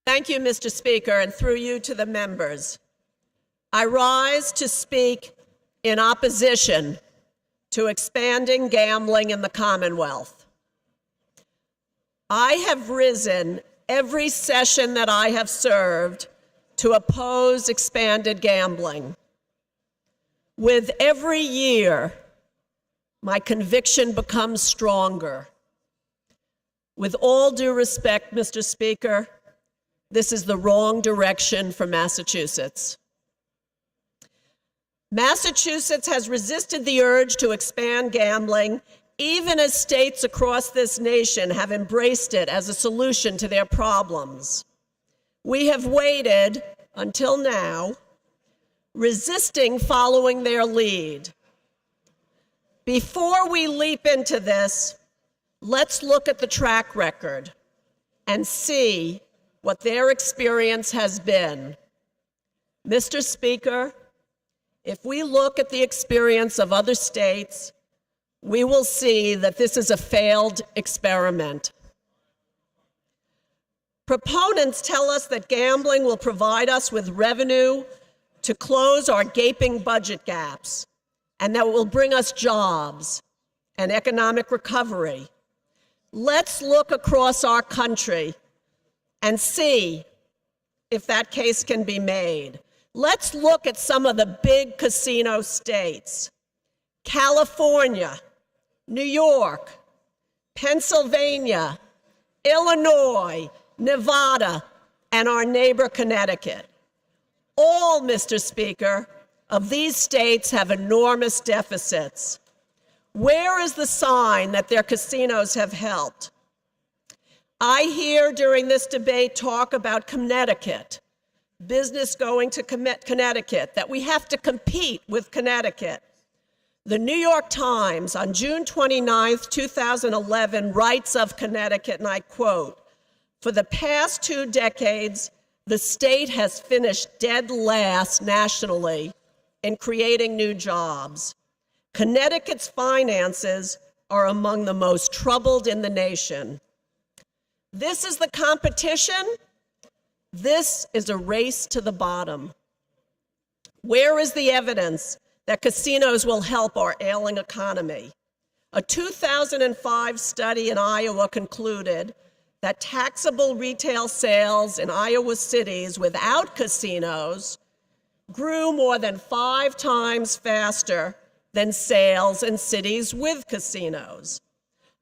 Thank you, Mr. Speaker, and through you to the members. I rise to speak in opposition to expanding gambling in the Commonwealth. I have risen every session that I have served to oppose expanded gambling. With every year, my conviction becomes stronger. With all due respect, Mr. Speaker, this is the wrong direction for Massachusetts. Massachusetts has resisted the urge to expand gambling, even as states across this nation have embraced it as a solution to their problems. We have waited until now, resisting following their lead. Before we leap into this, let's look at the track record and see what their experience has been. Mr. Speaker, if we look at the experience of other states, we will see that this is a failed experiment. Proponents tell us that gambling will provide us with revenue to close our gaping budget gaps, and that it will bring us jobs and economic recovery. Let's look across our country and see if that case can be made. Let's look at some of the big casino states: California, New York, Pennsylvania, Illinois, Nevada, and our neighbor Connecticut. All, Mr. Speaker, of these states have enormous deficits. Where is the sign that their casinos have helped? I hear during this debate talk about Connecticut, business going to Connecticut, that we have to compete with Connecticut. The New York Times on June 29, 2011 writes of Connecticut, and I quote, "For the past 2 decades, the state has finished dead last nationally in creating new jobs. Connecticut's finances are among the most troubled in the nation." This is the competition. This is a race to the bottom. Where is the evidence that casinos will help our ailing economy? A 2005 study in Iowa concluded that taxable retail sales in Iowa cities without casinos grew more than 5 times faster than sales in cities with casinos.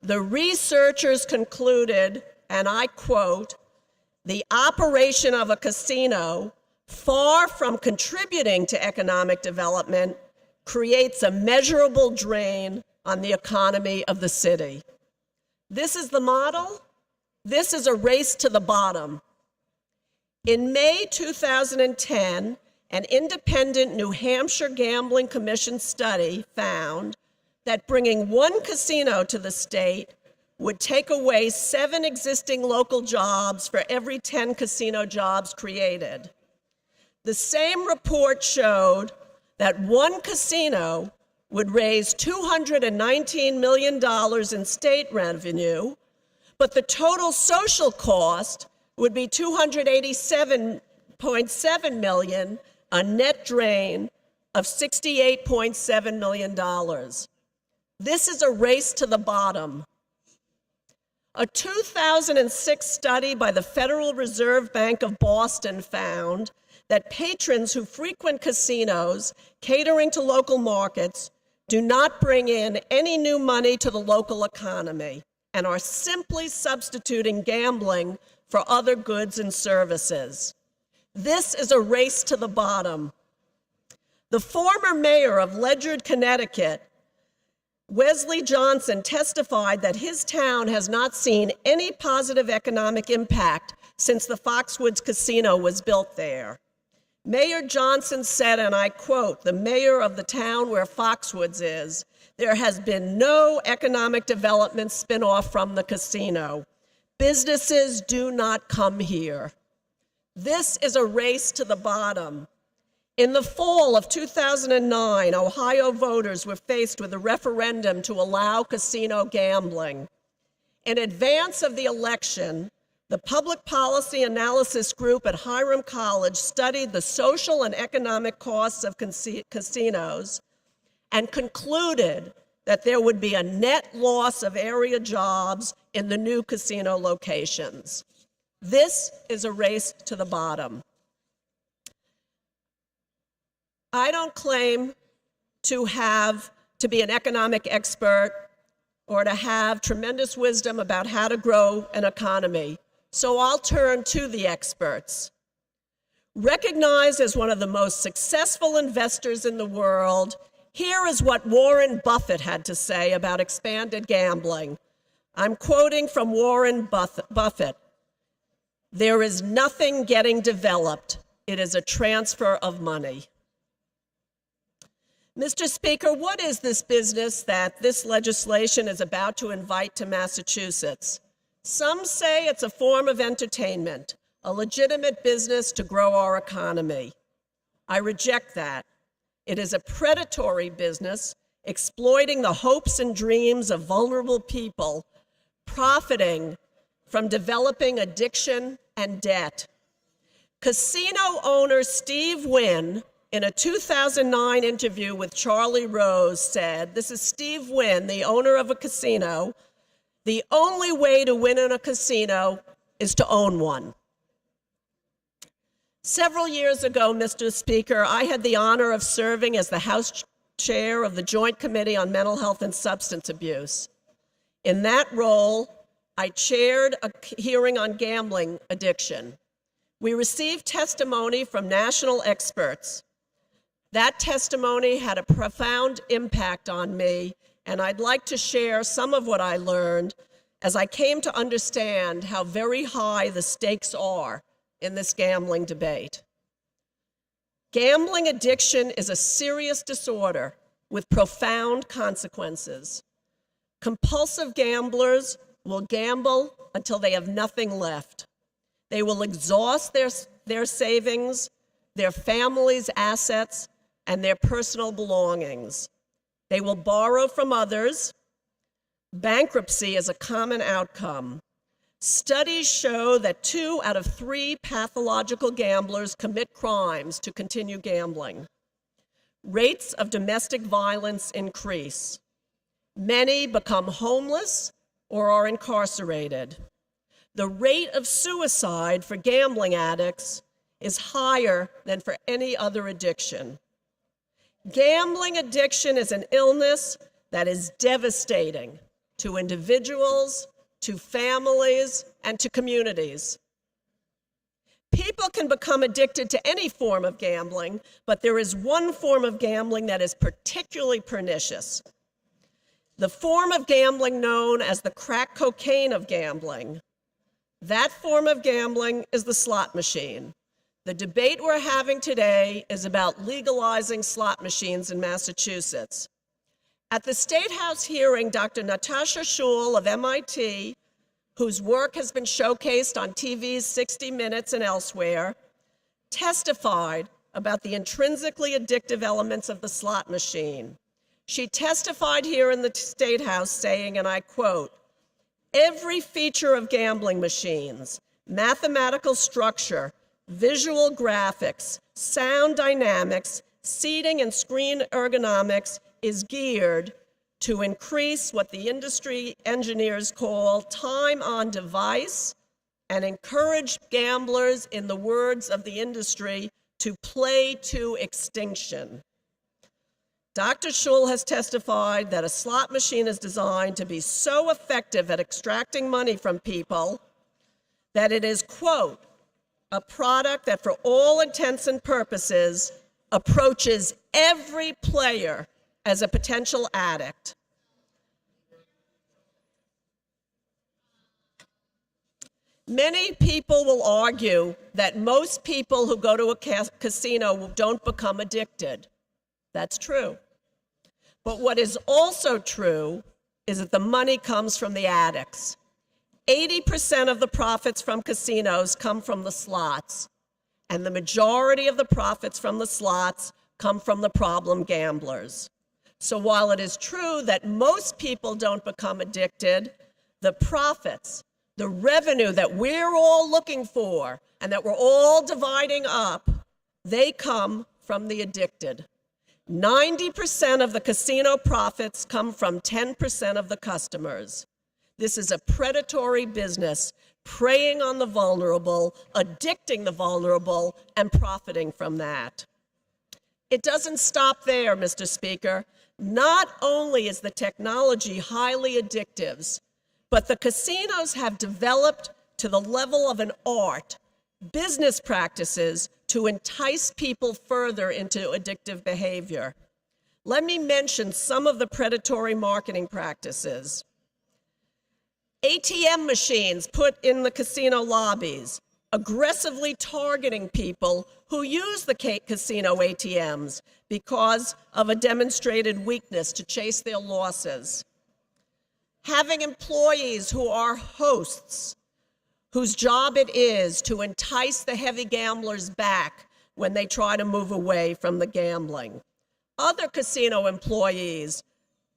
The researchers concluded, and I quote, "The operation of a casino, far from contributing to economic development, creates a measurable drain on the economy of the city." This is the model. This is a race to the bottom. In May 2010, an independent New Hampshire Gambling Commission study found that bringing 1 casino to the state would take away 7 existing local jobs for every 10 casino jobs created. The same report showed that 1 casino would raise $219 million in state revenue, but the total social cost would be $287.7 million, a net drain of $68.7 million. This is a race to the bottom. A 2006 study by the Federal Reserve Bank of Boston found that patrons who frequent casinos catering to local markets do not bring in any new money to the local economy and are simply substituting gambling for other goods and services. This is a race to the bottom. The former mayor of Ledyard, Connecticut, Wesley Johnson, testified that his town has not seen any positive economic impact since the Foxwoods Casino was built there. Mayor Johnson said, and I quote, "The mayor of the town where Foxwoods is, there has been no economic development spin-off from the casino. Businesses do not come here." This is a race to the bottom. In the fall of 2009, Ohio voters were faced with a referendum to allow casino gambling. In advance of the election, The Public Policy Analysis Group at Hiram College studied the social and economic costs of casinos and concluded that there would be a net loss of area jobs in the new casino locations. This is a race to the bottom. I don't claim to be an economic expert or to have tremendous wisdom about how to grow an economy, so I'll turn to the experts. Recognized as one of the most successful investors in the world, here is what Warren Buffett had to say about expanded gambling. I'm quoting from Warren Buffett. "There is nothing getting developed. It is a transfer of money." Mr. Speaker, what is this business that this legislation is about to invite to Massachusetts? Some say it's a form of entertainment, a legitimate business to grow our economy. I reject that. It is a predatory business exploiting the hopes and dreams of vulnerable people, profiting from developing addiction and debt. Casino owner Steve Wynn, in a 2009 interview with Charlie Rose, said, this is Steve Wynn, the owner of a casino, "The only way to win in a casino is to own one." Several years ago, Mr. Speaker, I had the honor of serving as the House Chair of the Joint Committee on Mental Health and Substance Abuse. In that role, I chaired a hearing on gambling addiction. We received testimony from national experts. That testimony had a profound impact on me, and I'd like to share some of what I learned as I came to understand how very high the stakes are in this gambling debate. Gambling addiction is a serious disorder with profound consequences. Compulsive gamblers will gamble until they have nothing left. They will exhaust their savings, their family's assets, and their personal belongings. They will borrow from others. Bankruptcy is a common outcome. Studies show that 2 out of 3 pathological gamblers commit crimes to continue gambling. Rates of domestic violence increase. Many become homeless or are incarcerated. The rate of suicide for gambling addicts is higher than for any other addiction. Gambling addiction is an illness that is devastating to individuals, to families, and to communities. People can become addicted to any form of gambling, but there is one form of gambling that is particularly pernicious. The form of gambling known as the crack cocaine of gambling. That form of gambling is the slot machine. The debate we're having today is about legalizing slot machines in Massachusetts. At the State House hearing, Dr. Natasha Schull of MIT, whose work has been showcased on TV's 60 Minutes and elsewhere, testified about the intrinsically addictive elements of the slot machine. She testified here in the State House saying, and I quote, "Every feature of gambling machines, mathematical structure, visual graphics, sound dynamics, seating and screen ergonomics is geared to increase what the industry engineers call time on device and encourage gamblers, in the words of the industry, to play to extinction." Dr. Schull has testified that a slot machine is designed to be so effective at extracting money from people that it is, quote, "a product that for all intents and purposes approaches every player as a potential addict." Many people will argue that most people who go to a casino don't become addicted. That's true. But what is also true is that the money comes from the addicts. 80% of the profits from casinos come from the slots, and the majority of the profits from the slots come from the problem gamblers. So while it is true that most people don't become addicted, the profits the revenue that we're all looking for and that we're all dividing up, they come from the addicted. 90% of the casino profits come from 10% of the customers. This is a predatory business, preying on the vulnerable, addicting the vulnerable, and profiting from that. It doesn't stop there, Mr. Speaker. Not only is the technology highly addictive, but the casinos have developed to the level of an art business practices to entice people further into addictive behavior. Let me mention some of the predatory marketing practices. ATM machines put in the casino lobbies, aggressively targeting people who use the casino ATMs because of a demonstrated weakness to chase their losses. Having employees who are hosts, whose job it is to entice the heavy gamblers back when they try to move away from the gambling. Other casino employees,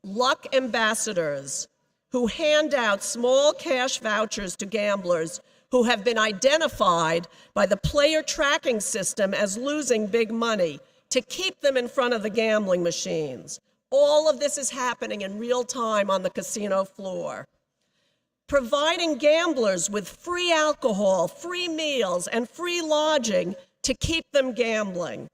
luck ambassadors, who hand out small cash vouchers to gamblers who have been identified by the player tracking system as losing big money to keep them in front of the gambling machines. All of this is happening in real time on the casino floor. Providing gamblers with free alcohol, free meals, and free lodging to keep them gambling,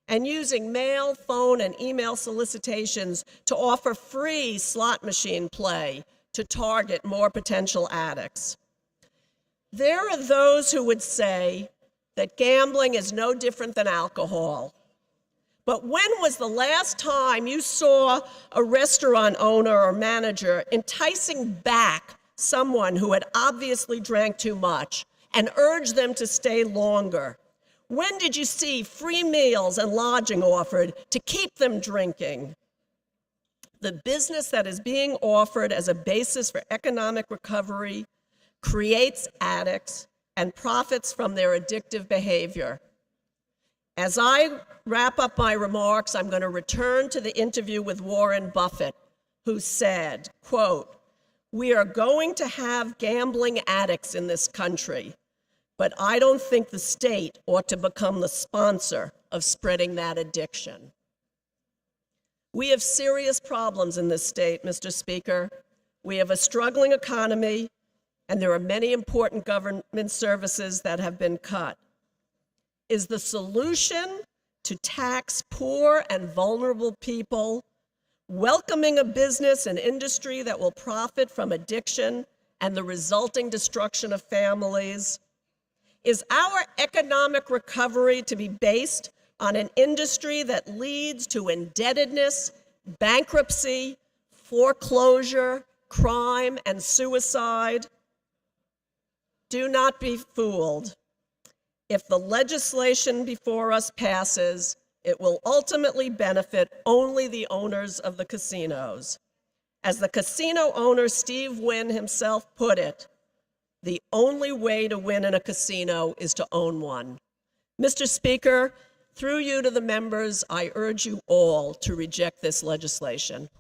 and using mail, phone, and email solicitations to offer free slot machine play to target more potential addicts. There are those who would say that gambling is no different than alcohol. But when was the last time you saw a restaurant owner or manager enticing back someone who had obviously drank too much and urge them to stay longer? When did you see free meals and lodging offered to keep them drinking? The business that is being offered as a basis for economic recovery creates addicts and profits from their addictive behavior. As I wrap up my remarks, I'm going to return to the interview with Warren Buffett, who said, quote, "We are going to have gambling addicts in this country, but I don't think the state ought to become the sponsor of spreading that addiction." We have serious problems in this state, Mr. Speaker. We have a struggling economy, and there are many important government services that have been cut. Is the solution to tax poor and vulnerable people, welcoming a business and industry that will profit from addiction and the resulting destruction of families? Is our economic recovery to be based on an industry that leads to indebtedness, bankruptcy, foreclosure, crime, and suicide? Do not be fooled. If the legislation before us passes, it will ultimately benefit only the owners of the casinos. As the casino owner Steve Wynn himself put it, the only way to win in a casino is to own one. Mr. Speaker, through you to the members, I urge you all to reject this legislation.